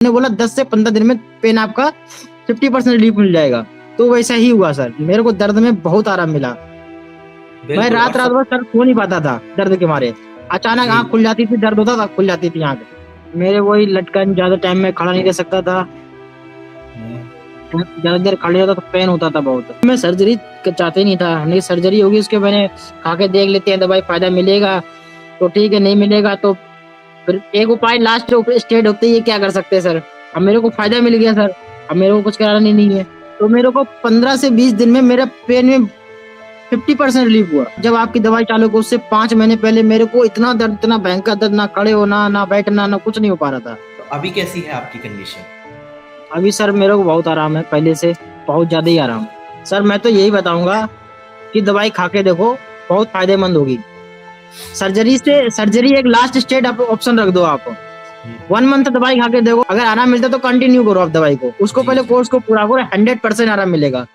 ने बोला 10 से 15 दिन में पेन आपका 50% रिलीफ मिल जाएगा। तो वैसा ही हुआ सर, मेरे को दर्द में बहुत आराम मिला। मैं बिल्कुल। रात रात भर सर सो नहीं पाता था दर्द के मारे। अचानक जी, आंख खुल जाती थी, दर्द होता था, खुल जाती थी आंख। मेरे वही लटकन, ज्यादा टाइम में खड़ा नहीं रह सकता था, हुँ, ज्यादा देर खड़े होता तो पेन होता था बहुत। मैं सर्जरी चाहते नहीं था, नहीं सर्जरी होगी उसके मैंने खा के देख लेते हैं दवाई, फायदा मिलेगा तो ठीक है, नहीं मिलेगा तो फिर एक उपाय लास्ट स्टेज होते ही, ये क्या कर सकते हैं सर। अब मेरे को फायदा मिल गया सर, अब मेरे को कुछ कराना नहीं है। तो मेरे को 15 से 20 दिन में मेरा पेन में 50% रिलीफ हुआ। जब आपकी दवाई चालू को उससे 5 महीने पहले मेरे को इतना दर्द, इतना भयंकर दर्द, ना खड़े होना, ना बैठना, ना कुछ नहीं हो पा रहा था। तो अभी कैसी है आपकी कंडीशन? अभी सर मेरे को बहुत आराम है, पहले से बहुत ज्यादा ही आराम। सर मैं तो यही बताऊंगा कि दवाई खा के देखो, बहुत फायदेमंद होगी। सर्जरी एक लास्ट स्टेज ऑप्शन रख दो आप। हुँ, 1 मंथ दवाई खा के देखो, अगर आराम मिलता है तो कंटिन्यू करो आप दवाई को, उसको जी, पहले जी। कोर्स को पूरा करो, 100% आराम मिलेगा।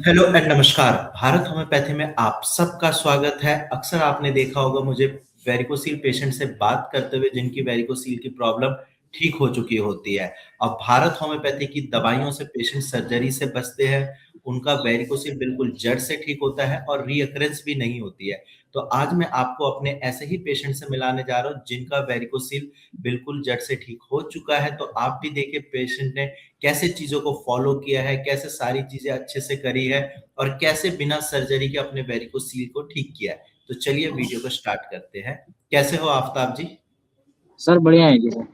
हेलो एंड नमस्कार। भारत होम्योपैथी में आप सबका स्वागत है। अक्सर आपने देखा होगा मुझे वेरिकोसील पेशेंट से बात करते हुए जिनकी वेरिकोसील की प्रॉब्लम ठीक हो चुकी होती है। अब भारत होम्योपैथी की दवाइयों से पेशेंट सर्जरी से बचते हैं, उनका वेरिकोसील बिल्कुल जड़ से ठीक होता है और रीअकरेंस भी नहीं होती है। तो आज मैं आपको अपने ऐसे ही पेशेंट से मिलाने जा रहा हूँ जिनका वेरिकोसील बिल्कुल जड़ से ठीक हो चुका है। तो आप भी देखिए पेशेंट ने कैसे चीज़ों को फ़ॉलो किया है, कैसे सारी चीज़ें अच्छे से करी है और कैसे बिना सर्जरी के अपने वेरिकोसील को ठीक किया है। तो चलिए वीडियो को स्टार्ट करते हैं। कैसे हो आफ़ताब जी? सर बढ़िया है जी सर।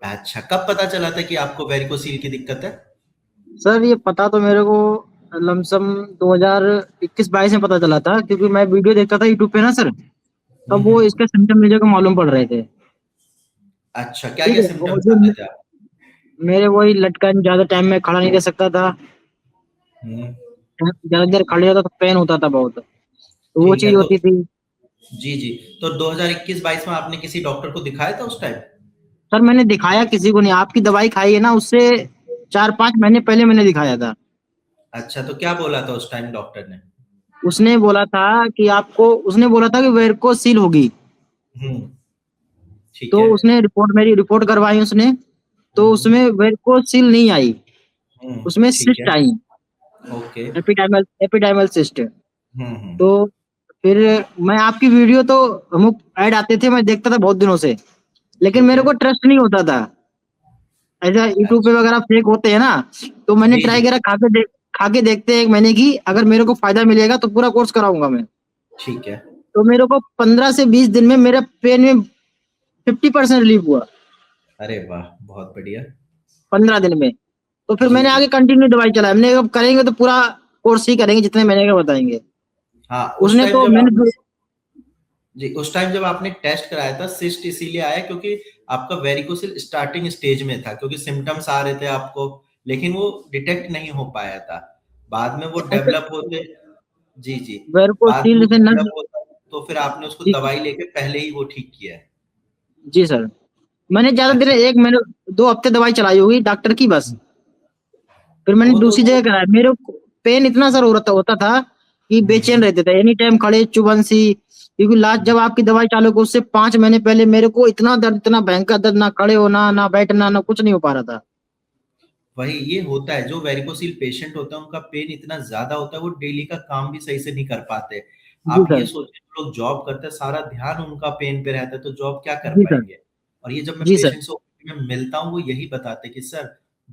अच्छा, कब पता चला था कि आपको वेरिकोसील की दिक्कत है? सर ये पता तो मेरे को लमसम 2021-22 में पता चला था, क्योंकि मैं वीडियो देखता था यूट्यूब पे ना सर, हुँ, तब वो हुँ। इसके सिम्टम मुझे को मालूम पड़ रहे थे। अच्छा, ठीक क्या-क्या है, और सिम्पटम्स जो आते थे आप? मेरे वही लटकन, ज्यादा टाइम में खड़ा नहीं रह सकता था, हुँ, ज्यादा देर खड़े होता तो पेन होता था बहुत, तो वो ठीक है चीज तो होती थी। जी, जी। तो 2021-22 में आपने किसी डॉक्टर को दिखाया था उस टाइम? सर मैंने दिखाया किसी को नहीं, आपकी दवाई खाई है ना, उससे 4-5 महीने पहले मैंने दिखाया था। अच्छा, तो क्या बोला था उस टाइम डॉक्टर ने? उसने बोला था कि आपको, उसने बोला था कि वेरकोसील होगी। हुँ, ठीक तो है। उसने मेरी रिपोर्ट करवाई उसने, हुँ, तो हुँ। उसमें वेरकोसील नहीं आई, हुँ, उसमें ठीक सिस्ट है। आई, ओके। Epididymal cyst. हुँ, हुँ। तो फिर मैं आपकी वीडियो तो, हम ऐड आते थे, मैं देखता था बहुत दिनों से, लेकिन ठीक मेरे है। को ट्रस्ट नहीं होता था। ऐसा यूट्यूब पे अच्छा। वगैरह फेक होते हैं ना, तो मैंने जी, ट्राई जी। करा, खा के देखते हैं 1 महीने की, अगर मेरे को फायदा मिलेगा तो पूरा कोर्स कराऊंगा मैं। ठीक है। तो मेरे को 15 से 20 दिन में मेरा पेन में 50% रिलीफ हुआ, अरे वाह! बहुत बढ़िया। 15 दिन में। तो फिर जी, मैंने जी। आगे कंटिन्यू दवाई चलाई, हमने अब करेंगे तो पूरा कोर्स ही करेंगे, जितने महीने का बताएंगे। हाँ, उसने तो मैंने उस टाइम जब आपने टेस्ट कराया था सिस्ट इसीलिए आया क्योंकि आपका वेरिकोसिल स्टार्टिंग स्टेज में था क्योंकि सिम्पटम्स आ रहे थे आपको, लेकिन वो डिटेक्ट नहीं हो पाया था। बाद में वो डेवलप होते जी, जी। बाद में वेरकोसील वो से नस। डेवलप होता तो फिर आपने उसको जी दवाई लेके पहले ही वो ठीक किया है। जी सर, मैंने ज्यादा दिन, अच्छा। 1 महीने 2 हफ्ते दवाई चलाई होगी डॉक्टर की बस। फिर मैंने वो तो दूसरी जगह कराया, मेरे को पेन इतना सर होता था कि हुँ, बेचैन हुँ। रहते थे, एनी टाइम खड़े, चुभन सी। क्योंकि लास्ट जब आपकी दवाई चालू को उससे 5 महीने पहले मेरे को इतना दर्द, इतना भयंकर दर्द, ना खड़े होना, ना बैठना, ना कुछ नहीं हो पा रहा था। वही ये होता है, जो वेरिकोसिल पेशेंट होता है उनका पेन इतना ज़्यादा होता है वो डेली का काम भी सही से नहीं कर पाते। जी आप ये सर। सोचिए जो लोग जॉब करते हैं सारा ध्यान उनका पेन पे रहता है तो जॉब क्या कर जी सर। पाएँगे? और ये जब मैं जी सर। पेशेंट से ओपीडी में मिलता हूँ वो यही बताते हैं कि सर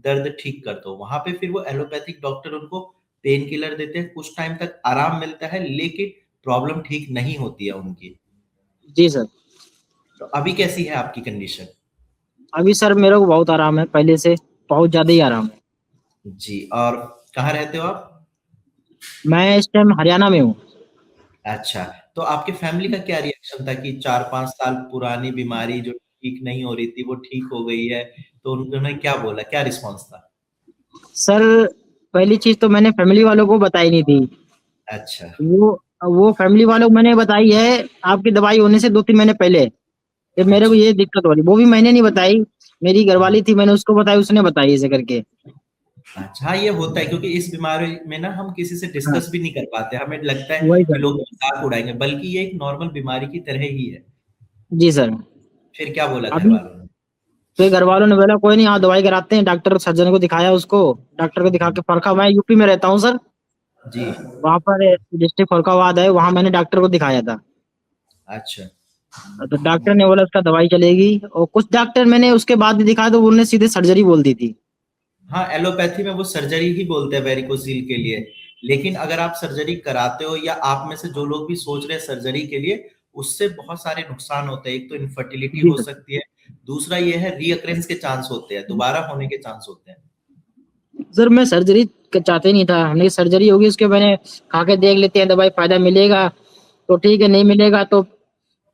दर्द ठीक कर दो। वहाँ पे फिर वो एलोपैथिक डॉक्टर उनको पेन किलर देते हैं, कुछ टाइम तक आराम मिलता है लेकिन प्रॉब्लम ठीक नहीं होती है उनकी। जी सर। तो अभी कैसी है आपकी कंडीशन? अभी सर मेरे को बहुत आराम है, पहले से बहुत ज्यादा ही आराम है। जी, और कहाँ रहते हो आप? मैं इस टाइम हरियाणा में हूँ। अच्छा, तो आपके फैमिली का क्या रिएक्शन था कि 4-5 साल पुरानी बीमारी जो ठीक नहीं हो रही थी, वो ठीक हो गई है, तो उन्होंने क्या बोला? क्या रिस्पॉन्स था? सर पहली चीज तो मैंने फैमिली वालों को बताई नहीं थी। अच्छा, वो वो फैमिली वालों को मैंने बताई है आपकी दवाई होने से 2-3 महीने पहले। फिर मेरे को अच्छा। ये दिक्कत हो रही, वो भी मैंने नहीं बताई, मेरी हुँ, घरवाली थी, मैंने उसको बताई, उसने बताई ऐसे करके। अच्छा, हाँ, ये होता है क्योंकि इस बीमारी में ना हम किसी से हाँ, डिस्कस भी नहीं कर पाते, हमें लगता है वही कि सर। लोग मज़ाक उड़ाएँगे, बल्कि ये एक नॉर्मल बीमारी की तरह ही है। जी सर। फिर क्या बोला घर अभी वालों ने? फिर घर वालों ने बोला कोई नहीं, हाँ दवाई कराते हैं, डॉक्टर सर्जन को दिखाया उसको, डॉक्टर को दिखा हम्म, के फरका, मैं यूपी में रहता हूँ सर, जी। वहाँ पर डिस्ट्रिक्ट फरुखाबाद है, वहाँ मैंने डॉक्टर को दिखाया था। अच्छा। तो डॉक्टर ने बोला उसका दवाई चलेगी, और कुछ डॉक्टर मैंने उसके बाद भी दिखाया तो उन्होंने सीधे सर्जरी बोल दी थी। हाँ, एलोपैथी में वो सर्जरी ही बोलते हैं वेरिकोसील के लिए। लेकिन अगर आप सर्जरी कराते हो या आप में से जो लोग भी सोच रहे हैं सर्जरी के लिए, उससे बहुत सारे नुकसान होते हैं। एक तो इनफर्टिलिटी जी हो सर। सकती है, दूसरा ये है रीअकरेंस के चांस होते हैं, दोबारा होने के चांस होते हैं। सर मैं सर्जरी चाहते नहीं था, हमने सर्जरी होगी उसके मैंने खा के देख लेते हैं दवाई, फायदा मिलेगा तो ठीक है, नहीं मिलेगा तो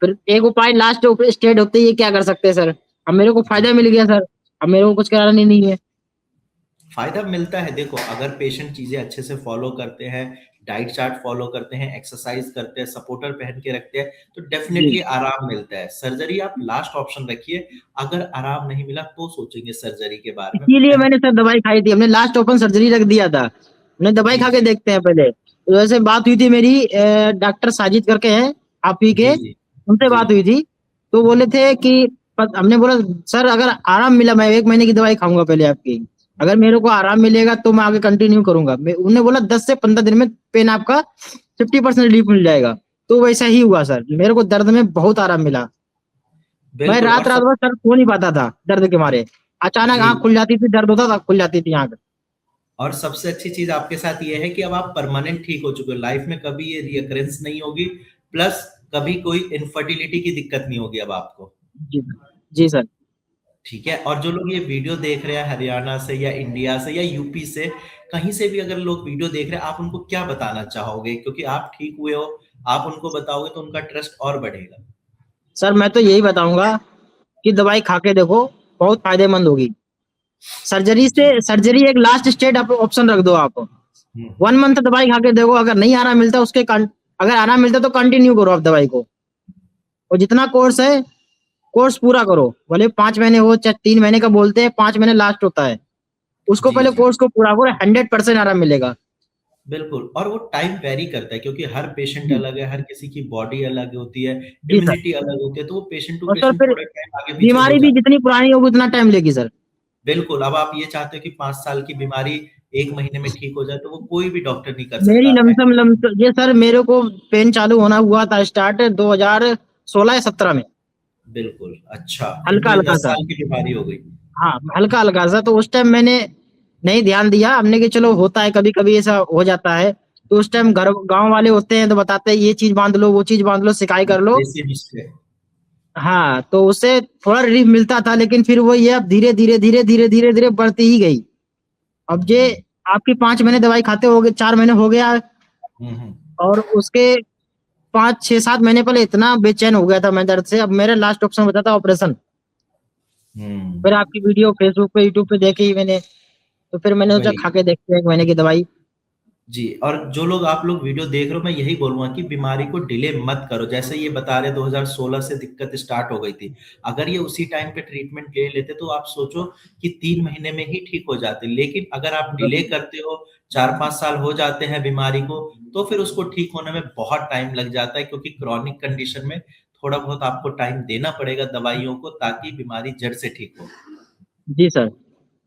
फिर एक उपाय लास्ट स्टेज होते ही, ये क्या कर सकते हैं सर। अब मेरे को जी। फायदा मिल गया सर, अब मेरे को कुछ कराना नहीं है। फायदा मिलता है, देखो अगर पेशेंट चीजें अच्छे से फॉलो करते हैं, डाइट चार्ट फॉलो करते हैं, एक्सरसाइज करते हैं, सपोर्टर पहन के रखते हैं, तो जी, डेफिनेटली आराम मिलता है। सर्जरी आप लास्ट ऑप्शन रखिए, अगर आराम नहीं मिला तो सोचेंगे सर्जरी के बारे में। इसीलिए मैंने सर दवाई खाई थी, हमने लास्ट ओपन सर्जरी रख दिया था, हमने दवाई जी खा के जी देखते हैं पहले। तो वैसे बात हुई थी मेरी, डॉक्टर साजिद करके हैं आप ही के, जी जी उनसे जी। बात हुई थी। तो बोले थे कि हमने बोला सर अगर आराम मिला, मैं 1 महीने की दवाई खाऊंगा पहले आपकी, अगर मेरे को आराम मिलेगा तो मैं आगे कंटिन्यू करूंगा। उन्होंने बोला 10 से 15 दिन में पेन आपका 50% रिलीफ मिल जाएगा। तो वैसा ही हुआ सर, मेरे को दर्द में बहुत आराम मिला। मैं बिल्कुल। रात रात भर सर सो नहीं पाता था दर्द के मारे, अचानक जी। आंख खुल जाती थी, दर्द होता था, खुल जाती थी आंख। और सबसे अच्छी चीज आपके साथ ये है कि अब आप परमानेंट ठीक हो चुके हो, लाइफ में कभी ये रियकरेंस नहीं होगी, प्लस कभी कोई इनफर्टिलिटी की दिक्कत नहीं होगी अब आपको। जी जी सर। ठीक है। और जो लोग ये वीडियो देख रहे हैं हरियाणा से या इंडिया से या यूपी से, कहीं से भी अगर लोग वीडियो देख रहे हैं, आप उनको क्या बताना चाहोगे? क्योंकि आप ठीक हुए हो, आप उनको बताओगे तो उनका ट्रस्ट और बढ़ेगा। सर मैं तो यही बताऊंगा कि दवाई खा के देखो, बहुत फायदेमंद होगी। सर्जरी से, जी। सर्जरी एक लास्ट स्टेज ऑप्शन रख दो आप। हम्म। 1 मंथ दवाई खा के देखो, अगर नहीं आराम मिलता अगर आराम मिलता तो कंटिन्यू करो आप दवाई को, और जितना कोर्स है कोर्स पूरा करो, भले 5 महीने हो चाहे 3 महीने का, बोलते हैं 5 महीने लास्ट होता है, उसको जी पहले जी। कोर्स को पूरा करो, 100% आराम मिलेगा। बिल्कुल। और वो टाइम वेरी करता है क्योंकि हर पेशेंट जी अलग है, हर किसी की बॉडी अलग होती है, जी सर। इम्यूनिटी अलग होती है, तो वो पेशेंट टू और सर पेशेंट फिर थोड़ा टाइम आगे पीछे हो बीमारी भी जाता है। जितनी पुरानी होगी उतना टाइम लेगी सर। बिल्कुल। अब आप ये चाहते हो कि 5 साल की बीमारी 1 महीने में ठीक हो जाए, तो वो कोई भी डॉक्टर नहीं कर मेरी सकता। लमसम ये सर मेरे को पेन चालू होना हुआ था स्टार्ट 2016 या 17 में, बिल्कुल। अच्छा, फिर तो हल्का ये हल्का 10 सा। साल की बीमारी हो गई। हाँ हल्का हल्का सा, तो उस टाइम मैंने नहीं ध्यान दिया, हमने कि चलो होता है, कभी कभी ऐसा हो जाता है। तो उस टाइम घर गांव वाले होते हैं तो बताते हैं ये चीज बांध लो, वो चीज बांध लो, सिकाई कर लो। देसी नुस्खे। हाँ तो उससे थोड़ा रिलीफ मिलता था, लेकिन फिर वो ये अब धीरे धीरे धीरे धीरे धीरे धीरे बढ़ती ही गई। अब ये हुँ, आपकी 5 महीने दवाई खाते हो गए, 4 महीने हो गया, हुँ, हुँ, और उसके 5 6 7 महीने पहले इतना बेचैन हो गया था मैं दर्द से, अब मेरा लास्ट ऑप्शन बचा था ऑपरेशन। हुँ, फिर आपकी वीडियो फेसबुक पे यूट्यूब पे देखी मैंने, तो फिर मैंने सोचा वही। खा के देखते हैं 1 महीने की दवाई। जी। और जो लोग आप लोग वीडियो देख रहे हो, मैं यही बोलूँगा कि बीमारी को डिले मत करो। जैसे ये बता रहे 2016 से दिक्कत स्टार्ट हो गई थी। अगर ये उसी टाइम पे ट्रीटमेंट ले लेते तो आप सोचो कि 3 महीने में ही ठीक हो जाते। लेकिन अगर आप डिले करते हो, 4-5 साल हो जाते हैं बीमारी को, तो फिर उसको ठीक होने में बहुत टाइम लग जाता है क्योंकि क्रॉनिक कंडीशन में थोड़ा बहुत आपको टाइम देना पड़ेगा दवाइयों को ताकि बीमारी जड़ से ठीक हो। जी सर,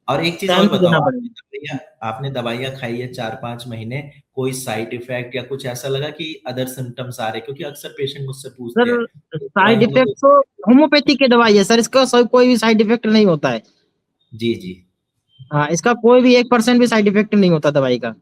और एक चीज़ टाइम और तो बताओ, देना पड़ेगा। आपने दवाइयाँ खाई है 4-5 महीने, कोई साइड इफ़ेक्ट या कुछ ऐसा लगा कि अदर सिम्पटम्स आ रहे हैं? क्योंकि अक्सर पेशेंट मुझसे पूछते हैं, सर कि साइड दवाइयों का इफेक्ट कोई। तो होम्योपैथी की दवाई है सर, इसका कोई भी साइड इफेक्ट नहीं होता है। जी, जी। हाँ इसका कोई भी 1% भी साइड इफेक्ट नहीं होता दवाई का।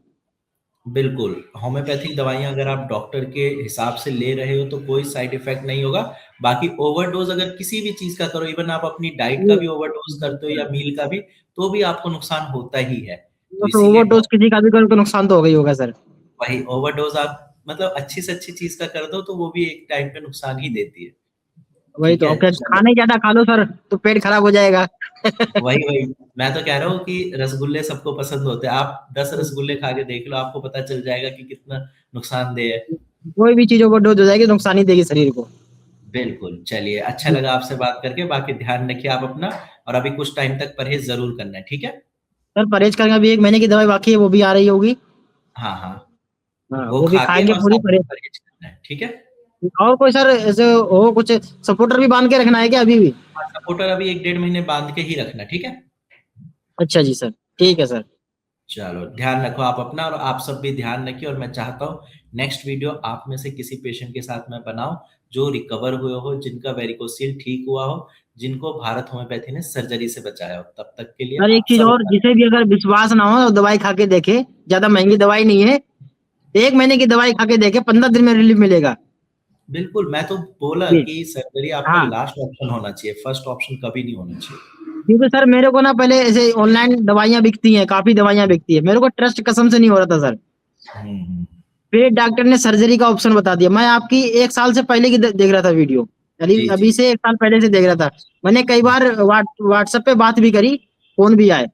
बिल्कुल। होम्योपैथिक दवाइयाँ अगर आप डॉक्टर के हिसाब से ले रहे हो तो कोई साइड इफ़ेक्ट नहीं होगा। बाकी ओवरडोज़ अगर किसी भी चीज़ का करो, इवन आप अपनी डाइट का ये भी ओवरडोज़ करते हो या मील का भी, तो भी आपको नुकसान होता ही है। तो वो तो इसीलिए ओवरडोज किसी का भी करो तो नुकसान तो हो गई होगा सर। वही ओवरडोज़ आप मतलब अच्छी से अच्छी चीज़ का कर दो तो वो भी एक टाइम पे नुकसान ही देती है। वही ठीक तो, है? और फिर चलो। खाने ज्यादा खा लो सर तो पेट खराब हो जाएगा। वही, वही। मैं तो कह रहा हूँ कि रसगुल्ले सबको पसंद होते हैं। आप 10 रसगुल्ले खा के देख लो, आपको पता चल जाएगा कि कितना नुकसानदेह है। कोई भी चीज ओवरडोज हो जाएगी, नुकसान ही देगी शरीर को। बिल्कुल। चलिए, अच्छा जी लगा आपसे बात करके। बाकी ध्यान रखिए आप अपना, और अभी कुछ टाइम तक परहेज़ ज़रूर करना है, ठीक है? सर, परहेज करेंगे, अभी 1 महीने की दवाई बाकी है, वो भी आ रही होगी। हाँ, हाँ। हाँ वो वो भी खा के खाएंगे और पूरी साथ में परहेज। परहेज़ करना है, ठीक है? और कोई सर ऐसे हो कुछ सपोर्टर भी बांध के रखना है क्या अभी भी? सपोर्टर अभी 1 डेढ़ महीने बांध के ही रखना, ठीक है। अच्छा जी सर, ठीक है सर। चलो ध्यान रखो आप अपना, और आप सब भी ध्यान रखिए। और मैं चाहता हूँ नेक्स्ट वीडियो आप में से किसी पेशेंट के साथ मैं बनाऊं जो रिकवर हुए हो, जिनका वेरिकोसील ठीक हुआ हो, जिनको भारत होम्योपैथी ने सर्जरी से बचाया हो। तब तक के लिए सर एक आप चीज सब और, अपना जिसे भी अगर विश्वास ना हो दवाई खा के देखे, ज्यादा महंगी दवाई नहीं है, 1 महीने की दवाई खा के देखे, 15 दिन में रिलीफ मिलेगा। बिल्कुल, मैं तो बोला जी। कि सर्जरी आपका हाँ, लास्ट ऑप्शन होना चाहिए, फर्स्ट ऑप्शन कभी नहीं होना चाहिए। क्योंकि सर मेरे को ना पहले ऐसे ऑनलाइन दवाइयाँ बिकती हैं, काफी दवाइयाँ बिकती है, मेरे को ट्रस्ट कसम से नहीं हो रहा था सर। हम्म। फिर डॉक्टर ने सर्जरी का ऑप्शन बता दिया। मैं आपकी 1 साल से पहले की देख रहा था वीडियो, अभी जी जी। अभी से 1 साल पहले से देख रहा था। मैंने कई बार व्हाट्सएप पे बात भी करी, फोन भी आए।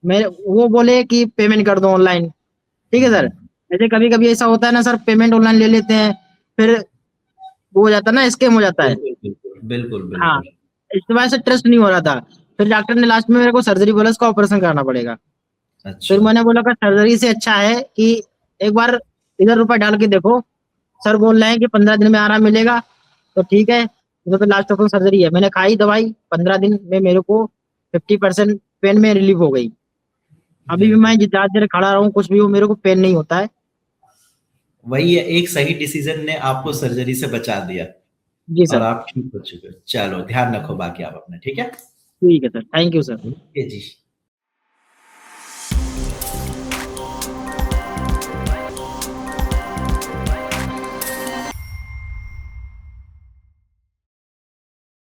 मैं वो बोले कि पेमेंट कर दो ऑनलाइन। ठीक है सर। हम्म। ऐसे कभी कभी ऐसा होता है ना सर, पेमेंट ऑनलाइन ले लेते हैं, फिर वो हो जाता है ना, स्कैम हो जाता है। बिल्कुल बिल्कुल बिल्कुल हाँ, बिल्कुल। इस वजह से ट्रस्ट नहीं हो रहा था। फिर डॉक्टर ने लास्ट में मेरे को सर्जरी बोला, इसका ऑपरेशन कराना पड़ेगा। फिर अच्छा। मैंने बोला कि सर्जरी से अच्छा है कि एक बार इधर रुपए डाल के देखो। सर बोल रहे हैं कि 15 दिन में आराम मिलेगा, तो ठीक है। तो फिर लास्ट ऑप्शन सर्जरी है। मैंने खाई दवाई, 15 दिन में मेरे को 50% पेन में रिलीफ हो गई। अभी भी बिल्कुल, मैं जितना देर खड़ा रहूं, कुछ भी हो, मेरे को पेन नहीं होता है। वही है, एक सही डिसीजन ने आपको सर्जरी से बचा दिया जी और सर। आप ठीक हो चुके हो। चलो ध्यान रखो बाकी आप अपना, ठीक है। ठीक है sir, thank you sir. Okay ji.